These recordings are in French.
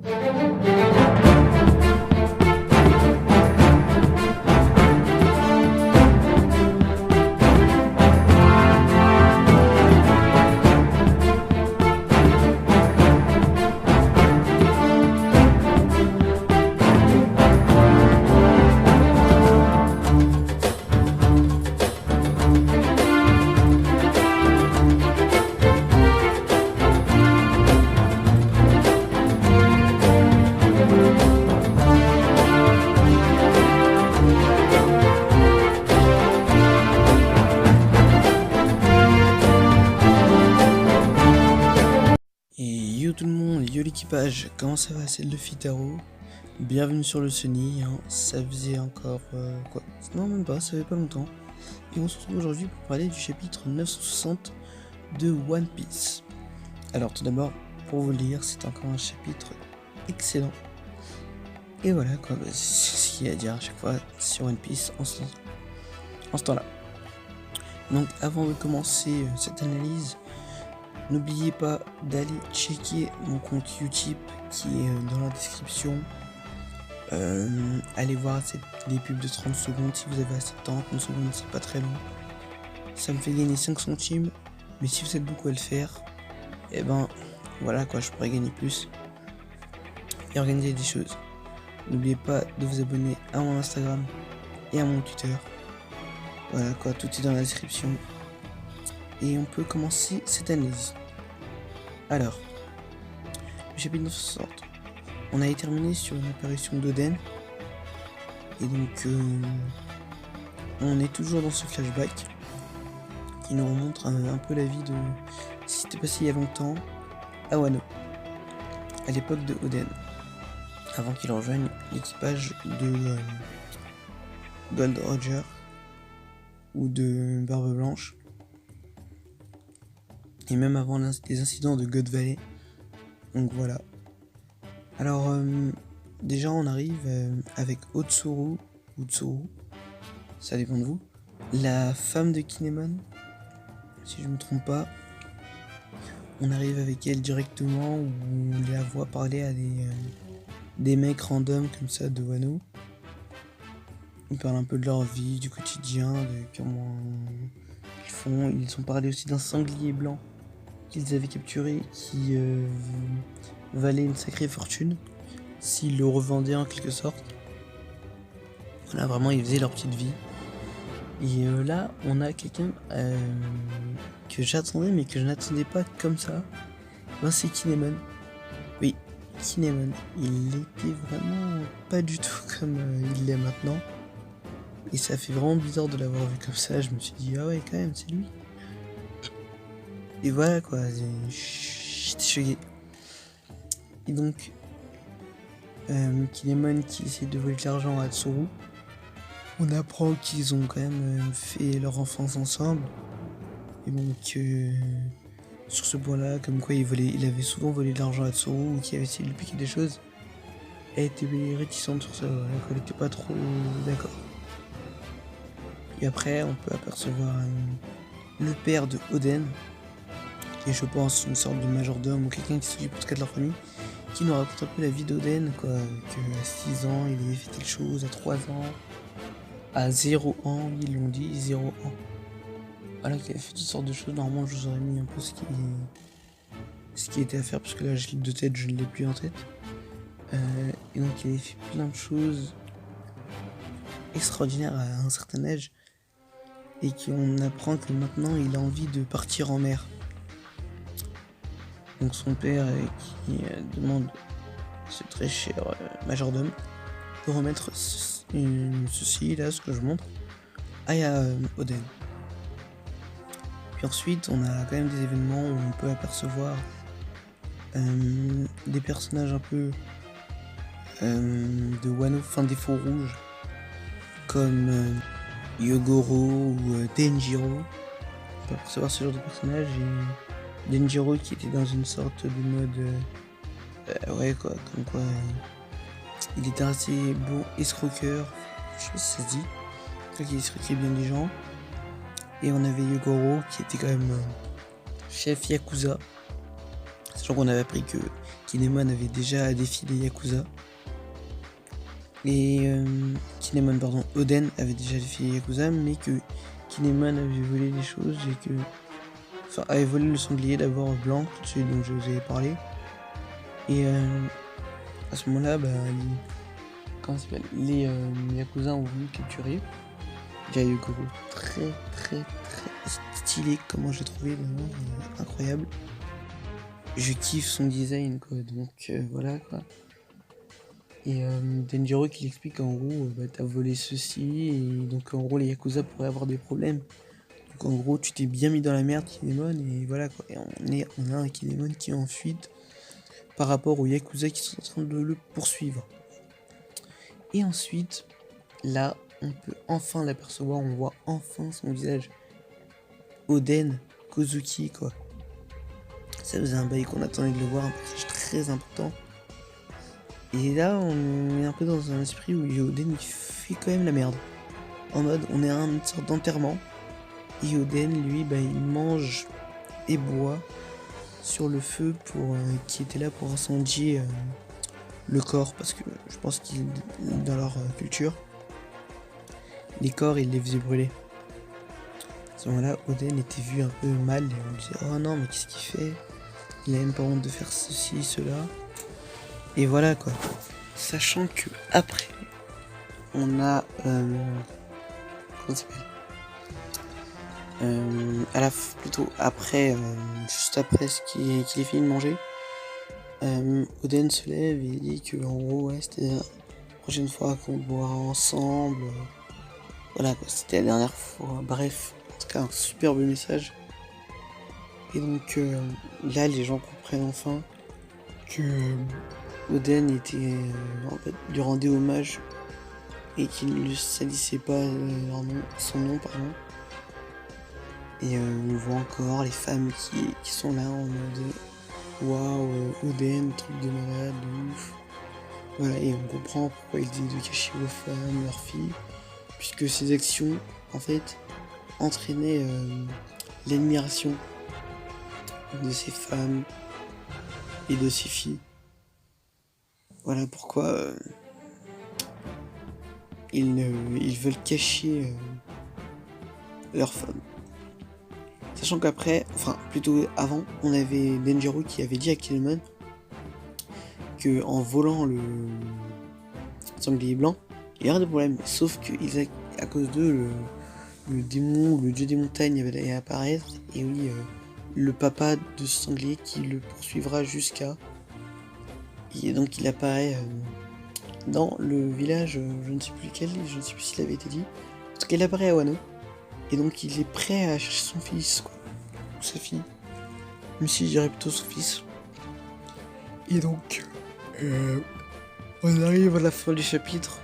Yo tout le monde, yo l'équipage, comment ça va? C'est Luffy Taro. Bienvenue sur le Sunny, hein. Ça faisait encore quoi? Non même pas, ça fait pas longtemps. Et on se retrouve aujourd'hui pour parler du chapitre 960 de One Piece. Alors tout d'abord, pour vous le dire, c'est encore un chapitre excellent. Et voilà quoi, c'est ce qu'il y a à dire à chaque fois sur One Piece en ce temps-là. Donc avant de commencer cette analyse, n'oubliez pas d'aller checker mon compte YouTube qui est dans la description. Allez voir les pubs de 30 secondes si vous avez assez de temps. 30 secondes, c'est pas très long. Ça me fait gagner 5 centimes. Mais si vous êtes beaucoup à le faire, et ben voilà quoi, je pourrais gagner plus et organiser des choses. N'oubliez pas de vous abonner à mon Instagram et à mon Twitter. Voilà quoi, tout est dans la description. Et on peut commencer cette analyse. Alors, le chapitre 960. On a terminé sur une apparition d'Oden. Et donc, on est toujours dans ce flashback qui nous remontre un peu la vie de ce qui s'était passé il y a longtemps à Wano, à l'époque de Oden, avant qu'il rejoigne l'équipage de Gold Roger ou de Barbe Blanche. Et même avant les incidents de God Valley. Donc voilà. Alors déjà on arrive avec Otsuru, ou Tsuru, ça dépend de vous, la femme de Kinemon, si je me trompe pas. On arrive avec elle directement, où on la voit parler à des mecs random comme ça de Wano. Ils parlent un peu de leur vie, du quotidien, de comment ils font. Ils ont parlé aussi d'un sanglier blanc qu'ils avaient capturé, qui valait une sacrée fortune s'ils le revendaient en quelque sorte. Voilà, vraiment ils faisaient leur petite vie. Et là on a quelqu'un que j'attendais mais que je n'attendais pas comme ça. Ben, c'est Kinemon. Oui, Kinemon. Il était vraiment pas du tout comme il l'est maintenant. Et ça fait vraiment bizarre de l'avoir vu comme ça. Je me suis dit ah ouais quand même c'est lui. Et voilà quoi, j'étais choqué. Et donc, Kinemon qui essaie de voler de l'argent à Tsuru. On apprend qu'ils ont quand même fait leur enfance ensemble. Et donc, sur ce point-là, comme quoi il avait souvent volé de l'argent à Tsuru ou qu'il avait essayé de lui piquer des choses. Elle était réticente sur ça, voilà, elle était pas trop d'accord. Et après, on peut apercevoir le père de Oden, qui est je pense une sorte de majordome ou quelqu'un qui s'occupe en tout cas de leur famille, qui nous raconte un peu la vie d'Oden, quoi, qu'à 6 ans il avait fait telle chose, à 3 ans, à 0 ans, ils l'ont dit, 0 ans. Voilà, qu'il avait fait toutes sortes de choses. Normalement je vous aurais mis un peu ce qui était à faire, parce que là de tête je ne l'ai plus en tête. Et donc il avait fait plein de choses extraordinaires à un certain âge, et qu'on apprend que maintenant il a envie de partir en mer. Donc son père qui demande ce très cher majordome de remettre ceci là, ce que je montre, à Oden. Puis ensuite on a quand même des événements où on peut apercevoir des personnages un peu de Wano, enfin des faux rouges, comme Yogoro ou Denjiro. On peut apercevoir ce genre de personnages, et Denjiro qui était dans une sorte de mode ouais quoi, comme quoi il était assez beau escroqueur, je sais pas si ça se dit, qui escroquait bien des gens. Et on avait Yogoro qui était quand même chef Yakuza, Sachant qu'on avait appris que Kinemon avait déjà défilé Yakuza. Et Oden avait déjà défilé Yakuza, mais que Kinemon avait volé les choses et que. Enfin, avait volé le sanglier d'abord blanc, celui dont je vous avais parlé. Et à ce moment-là, les Yakuza ont voulu capturer Gyokuro. Très stylé, comment j'ai trouvé, vraiment incroyable. Je kiffe son design, quoi, donc voilà, quoi. Et Denjiro qui l'explique en gros, t'as volé ceci, et donc en gros les Yakuza pourraient avoir des problèmes. Donc en gros tu t'es bien mis dans la merde Kinemon, et voilà quoi. Et on a un Kinemon qui est en fuite par rapport aux Yakuza qui sont en train de le poursuivre. Et ensuite, là, on peut enfin l'apercevoir, on voit enfin son visage. Oden Kozuki, quoi. Ça faisait un bail qu'on attendait de le voir, un personnage très important. Et là, on est un peu dans un esprit où Oden il fait quand même la merde. En mode, on est à une sorte d'enterrement. Et Oden, lui, il mange et boit sur le feu qui était là pour incendier le corps. Parce que je pense qu'ils, dans leur culture, les corps, ils les faisaient brûler. À ce moment-là, Oden était vu un peu mal. Et on disait, oh non, mais qu'est-ce qu'il fait? Il a même pas honte de faire ceci, cela. Et voilà quoi. Sachant que après, on a comment ça s'appelle plutôt après, juste après qu'il ait fini de manger, Oden se lève et dit que en gros c'était la prochaine fois qu'on boira ensemble. Voilà quoi, c'était la dernière fois. Bref, en tout cas un superbe message. Et donc là les gens comprennent enfin que Oden était lui rendait hommage et qu'il ne salissait pas son nom, pardon. Et on voit encore les femmes qui sont là en mode waouh, Oden, truc de malade, de ouf. Voilà, et on comprend pourquoi il dit de cacher aux femmes, leurs filles, puisque ces actions, en fait, entraînaient l'admiration de ces femmes et de ces filles. Voilà pourquoi ils veulent cacher leurs femmes. Sachant qu'après, enfin plutôt avant, on avait Denjiro qui avait dit à Kinemon que en volant le sanglier blanc, il y aurait de problème. Sauf que à cause d'eux, le démon ou le dieu des montagnes allait apparaître. Et oui, le papa de ce sanglier qui le poursuivra jusqu'à. Et donc il apparaît dans le village, je ne sais plus lequel, je ne sais plus s'il avait été dit. En tout cas, il apparaît à Wano. Et donc il est prêt à chercher son fils, quoi. Ou sa fille. Même si je dirais plutôt son fils. Et donc, on arrive à la fin du chapitre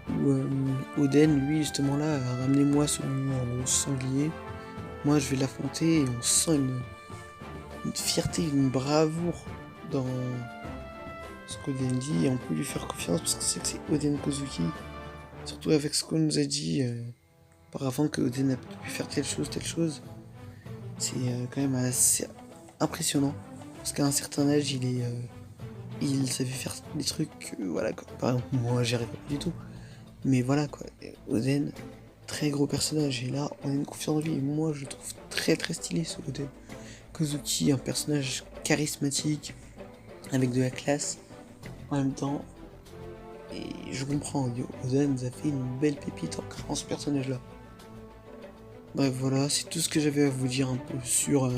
où Oden, lui, justement là, a ramené moi ce sanglier. Moi, je vais l'affronter et on sent une fierté, une bravoure dans ce qu'Oden dit. Et on peut lui faire confiance parce que c'est Oden Kozuki. Surtout avec ce qu'on nous a dit auparavant que Oden a pu faire telle chose. C'est quand même assez impressionnant. Parce qu'à un certain âge, il savait faire des trucs, voilà quoi. Par exemple, moi, j'y arrive pas du tout. Mais voilà quoi. Oden, très gros personnage. Et là, on a une confiance en lui. Et moi, je le trouve très stylé ce Oden. Kozuki, un personnage charismatique, avec de la classe. En même temps, et je comprends, Oden nous a fait une belle pépite en créant ce personnage-là. Bref, voilà, c'est tout ce que j'avais à vous dire un peu sur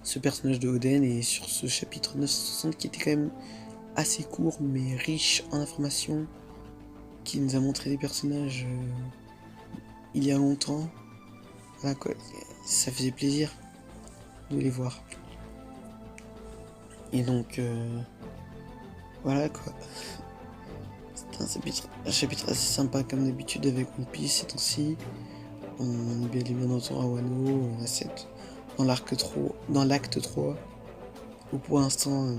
ce personnage de Oden et sur ce chapitre 960 qui était quand même assez court mais riche en informations, qui nous a montré des personnages il y a longtemps. Voilà quoi, ça faisait plaisir de les voir. Et donc, voilà quoi. C'est un chapitre assez sympa comme d'habitude avec One Piece ces temps-ci. On est bien entendu à Wano, on a dans l'acte 3, où pour l'instant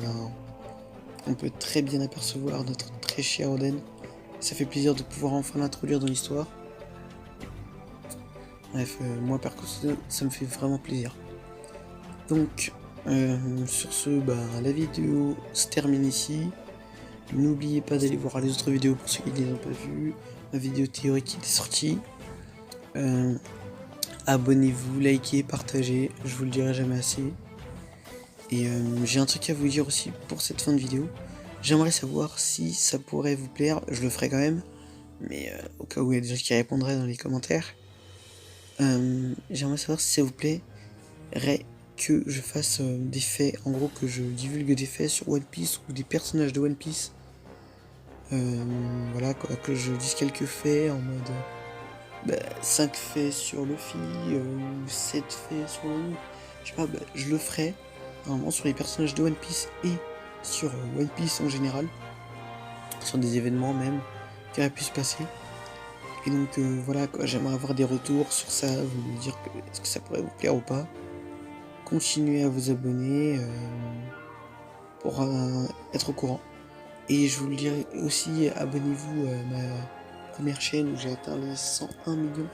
on peut très bien apercevoir notre très cher Oden. Ça fait plaisir de pouvoir enfin l'introduire dans l'histoire. Bref, moi perso ça me fait vraiment plaisir. Donc Sur ce, la vidéo se termine ici. N'oubliez pas d'aller voir les autres vidéos pour ceux qui ne les ont pas vues. Ma vidéo théorique qui est sortie. Abonnez-vous, likez, partagez, je vous le dirai jamais assez. Et j'ai un truc à vous dire aussi pour cette fin de vidéo. J'aimerais savoir si ça pourrait vous plaire, je le ferai quand même, mais au cas où il y a des gens qui répondraient dans les commentaires. J'aimerais savoir si ça vous plairait que je fasse des faits, en gros que je divulgue des faits sur One Piece ou des personnages de One Piece. Voilà quoi, que je dise quelques faits en mode 5 faits sur Luffy, 7 faits sur Luffy. Je sais pas, je le ferai normalement sur les personnages de One Piece et sur One Piece en général, sur des événements même qui auraient pu se passer. Et donc voilà quoi, j'aimerais avoir des retours sur ça, vous me dire est-ce que ça pourrait vous plaire ou pas. Continuez à vous abonner pour être au courant. Et je vous le dirai aussi, abonnez-vous à ma première chaîne où j'ai atteint les 101 millions.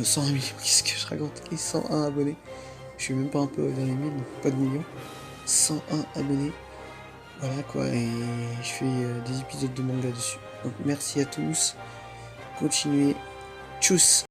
101 millions, qu'est-ce que je raconte? Les 101 abonnés. Je suis même pas un peu dans les 1000, donc pas de millions. 101 abonnés. Voilà quoi, et je fais des épisodes de manga dessus. Donc merci à tous. Continuez. Tchuss!